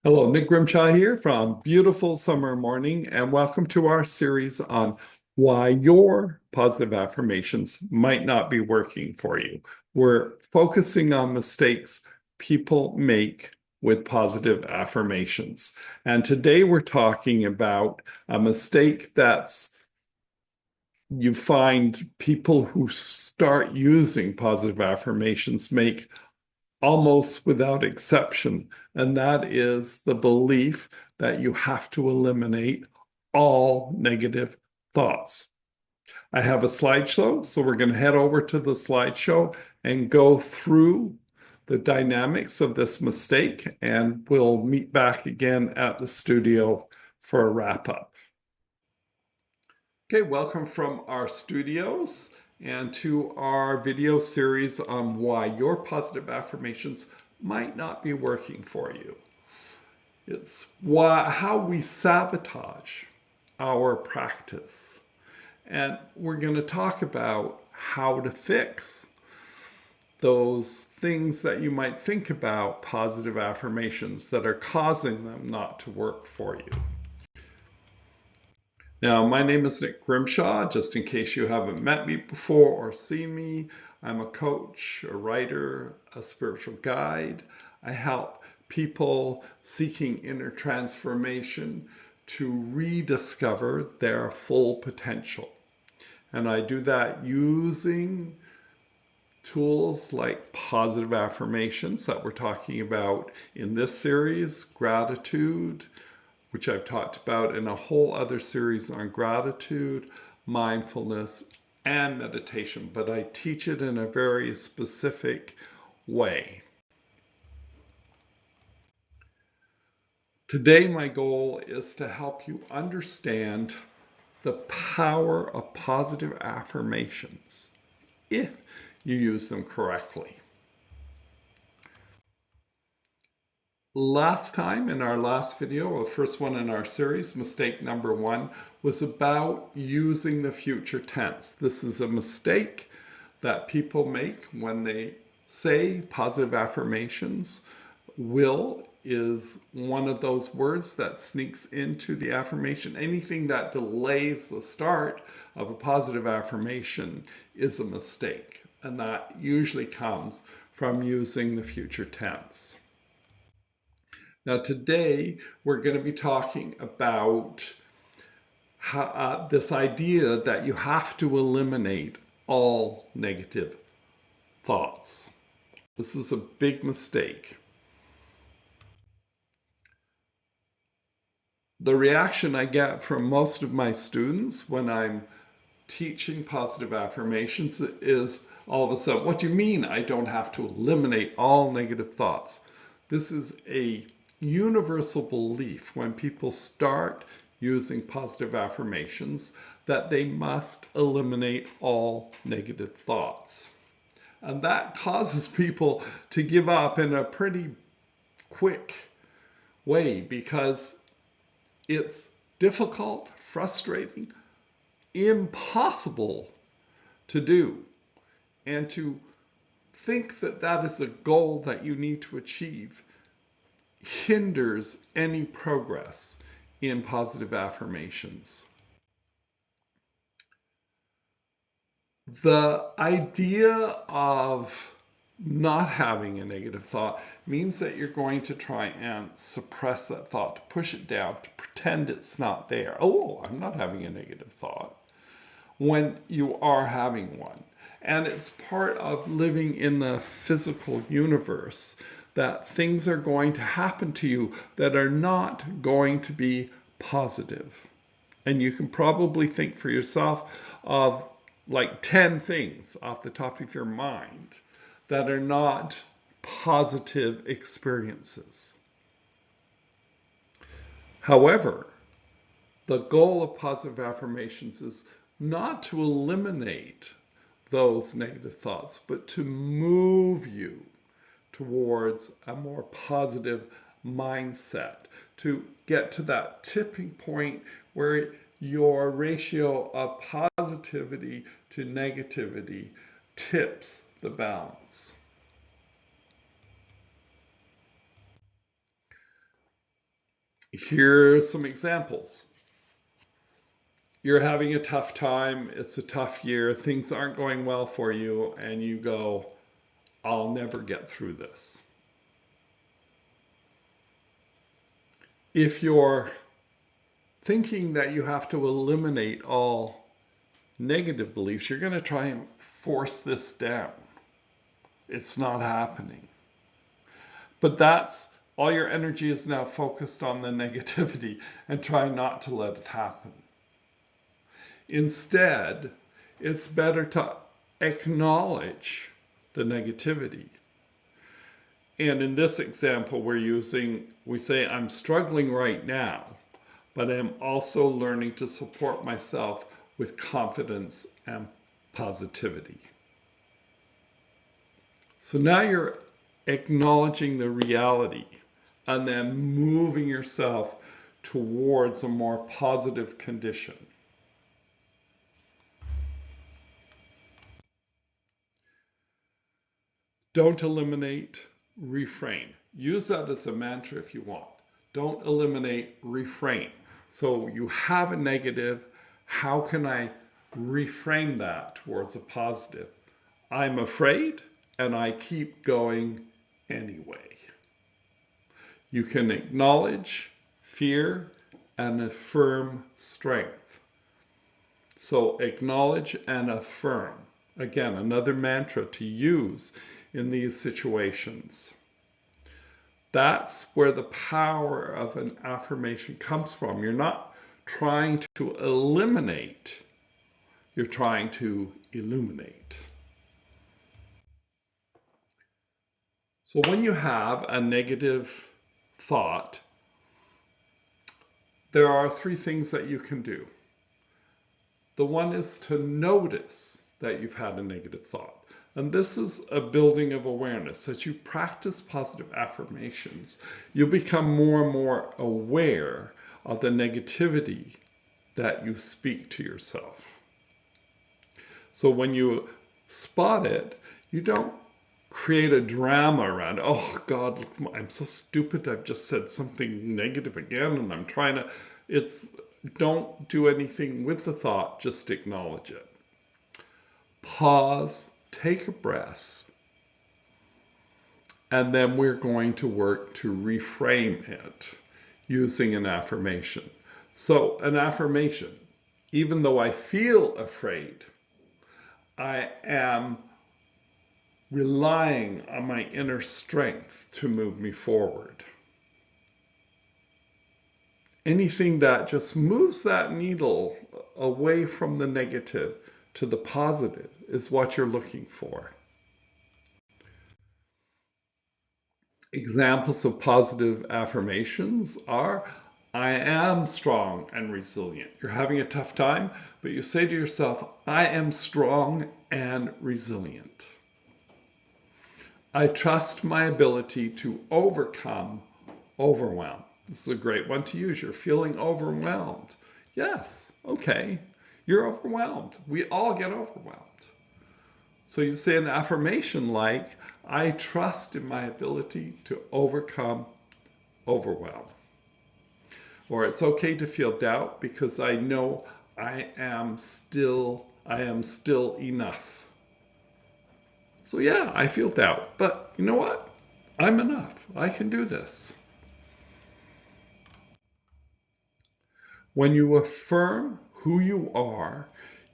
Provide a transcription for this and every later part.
Hello, Nick Grimshawe here from beautiful summer morning, and welcome to our series on why your positive affirmations might not be working for you. We're focusing on mistakes people make with positive affirmations. And today we're talking about a mistake that's you find people who start using positive affirmations make almost without exception, and that is the belief that you have to eliminate all negative thoughts. I have a slideshow, so we're going to head over to the slideshow and go through the dynamics of this mistake, and we'll meet back again at the studio for a wrap up. Okay, welcome from our studios and to our video series on why your positive affirmations might not be working for you. It's how we sabotage our practice. And we're going to talk about how to fix those things that you might think about positive affirmations that are causing them not to work for you. Now, my name is Nick Grimshawe, just in case you haven't met me before or seen me. I'm a coach, a writer, a spiritual guide. I help people seeking inner transformation to rediscover their full potential. And I do that using tools like positive affirmations that we're talking about in this series, gratitude, which I've talked about in a whole other series on gratitude, mindfulness, and meditation, but I teach it in a very specific way. Today, my goal is to help you understand the power of positive affirmations if you use them correctly. Last time in our last video, the first one in our series, mistake number 1, was about using the future tense. This is a mistake that people make when they say positive affirmations. Will is one of those words that sneaks into the affirmation. Anything that delays the start of a positive affirmation is a mistake, and that usually comes from using the future tense. Now today we're going to be talking about this idea that you have to eliminate all negative thoughts. This is a big mistake. The reaction I get from most of my students when I'm teaching positive affirmations is all of a sudden, what do you mean I don't have to eliminate all negative thoughts? This is a universal belief when people start using positive affirmations that they must eliminate all negative thoughts. And that causes people to give up in a pretty quick way because it's difficult, frustrating, impossible to do. And to think that that is a goal that you need to achieve hinders any progress in positive affirmations. The idea of not having a negative thought means that you're going to try and suppress that thought, to push it down, to pretend it's not there. Oh, I'm not having a negative thought, when you are having one. And it's part of living in the physical universe that things are going to happen to you that are not going to be positive. And you can probably think for yourself of like 10 things off the top of your mind that are not positive experiences. However, the goal of positive affirmations is not to eliminate those negative thoughts, but to move you towards a more positive mindset, to get to that tipping point where your ratio of positivity to negativity tips the balance. Here's some examples. You're having a tough time, it's a tough year, things aren't going well for you, and you go, I'll never get through this. If you're thinking that you have to eliminate all negative beliefs, you're going to try and force this down. It's not happening. But that's all your energy is now focused on the negativity and try not to let it happen. Instead, it's better to acknowledge the negativity. And in this example, we say, I'm struggling right now, but I'm also learning to support myself with confidence and positivity. So now you're acknowledging the reality and then moving yourself towards a more positive condition. Don't eliminate, refrain. Use that as a mantra if you want. Don't eliminate, refrain. So you have a negative. How can I reframe that towards a positive? I'm afraid and I keep going anyway. You can acknowledge fear and affirm strength. So acknowledge and affirm. Again, another mantra to use in these situations. That's where the power of an affirmation comes from. You're not trying to eliminate, you're trying to illuminate. So when you have a negative thought, there are three things that you can do. The one is to notice that you've had a negative thought. And this is a building of awareness. As you practice positive affirmations, you'll become more and more aware of the negativity that you speak to yourself. So when you spot it, you don't create a drama around, oh God, I'm so stupid, I've just said something negative again, and I'm trying to, don't do anything with the thought, just acknowledge it. Pause, take a breath, and then we're going to work to reframe it using an affirmation. So an affirmation, even though I feel afraid, I am relying on my inner strength to move me forward. Anything that just moves that needle away from the negative to the positive is what you're looking for. Examples of positive affirmations are, I am strong and resilient. You're having a tough time, but you say to yourself, I am strong and resilient. I trust my ability to overcome overwhelm. This is a great one to use. You're feeling overwhelmed. Yes, okay, you're overwhelmed. We all get overwhelmed. So you say an affirmation like, I trust in my ability to overcome overwhelm. Or it's okay to feel doubt because I know I am still enough. So yeah, I feel doubt, but you know what? I'm enough. I can do this. When you affirm who you are,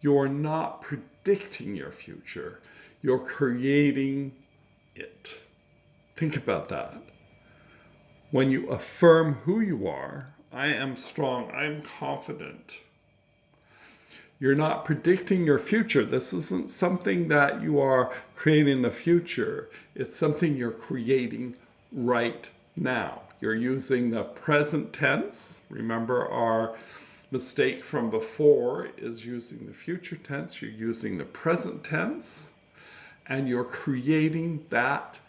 you're not predicting your future. You're creating it. Think about that. When you affirm who you are, I am strong, I'm confident. You're not predicting your future. This isn't something that you are creating in the future. It's something you're creating right now. You're using the present tense. Remember, our mistake from before is using the future tense. You're using the present tense, and you're creating that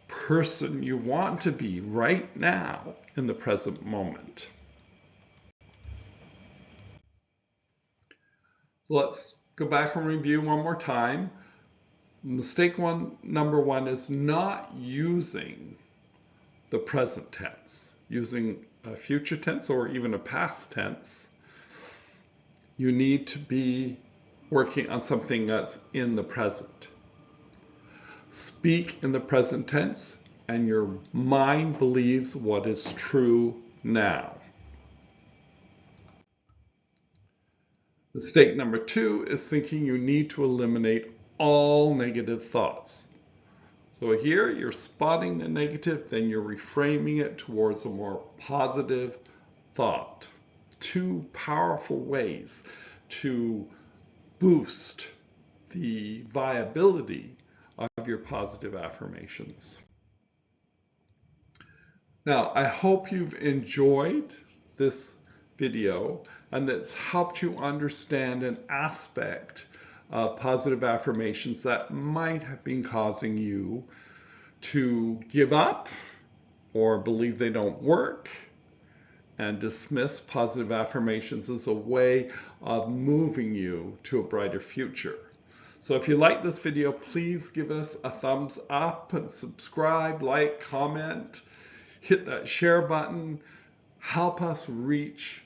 person you want to be right now in the present moment. So let's go back and review one more time. Mistake number one is not using the present tense. Using a future tense or even a past tense, you need to be working on something that's in the present. Speak in the present tense, and your mind believes what is true now. Mistake number 2 is thinking you need to eliminate all negative thoughts. So here you're spotting the negative, then you're reframing it towards a more positive thought. 2 powerful ways to boost the viability of your positive affirmations. Now, I hope you've enjoyed this video and that's helped you understand an aspect of positive affirmations that might have been causing you to give up or believe they don't work and dismiss positive affirmations as a way of moving you to a brighter future. So if you like this video, please give us a thumbs up and subscribe, like, comment, hit that share button. Help us reach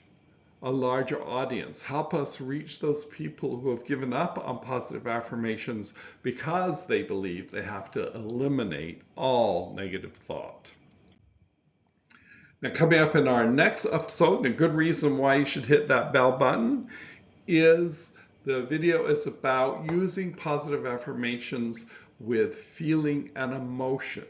a larger audience. Help us reach those people who have given up on positive affirmations because they believe they have to eliminate all negative thought. Now, coming up in our next episode, a good reason why you should hit that bell button is the video is about using positive affirmations with feeling and emotion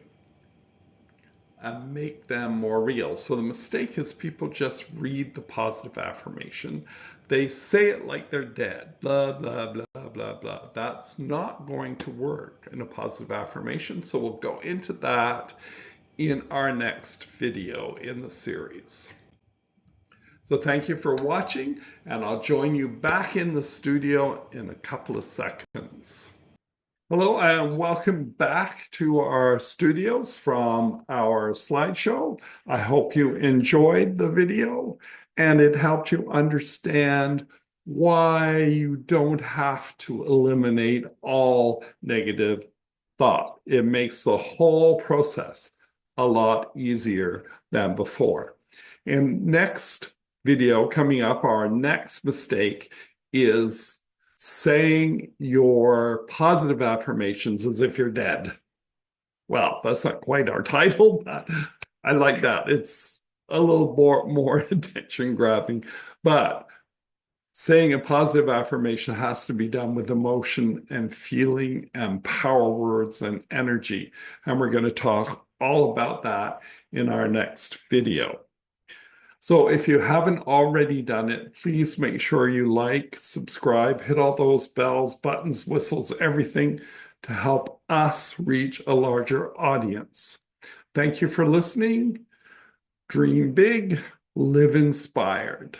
and make them more real. So the mistake is people just read the positive affirmation. They say it like they're dead, blah, blah, blah, blah, blah. That's not going to work in a positive affirmation. So we'll go into that in our next video in the series. So thank you for watching, and I'll join you back in the studio in a couple of seconds. Hello, and welcome back to our studios from our slideshow. I hope you enjoyed the video and it helped you understand why you don't have to eliminate all negative thought. It makes the whole process a lot easier than before. And next video coming up, our next mistake is saying your positive affirmations as if you're dead. Well, that's not quite our title, but I like that. It's a little more attention grabbing, but saying a positive affirmation has to be done with emotion and feeling and power words and energy. And we're going to talk all about that in our next video. So if you haven't already done it, please make sure you like, subscribe, hit all those bells, buttons, whistles, everything to help us reach a larger audience. Thank you for listening. Dream big, live inspired.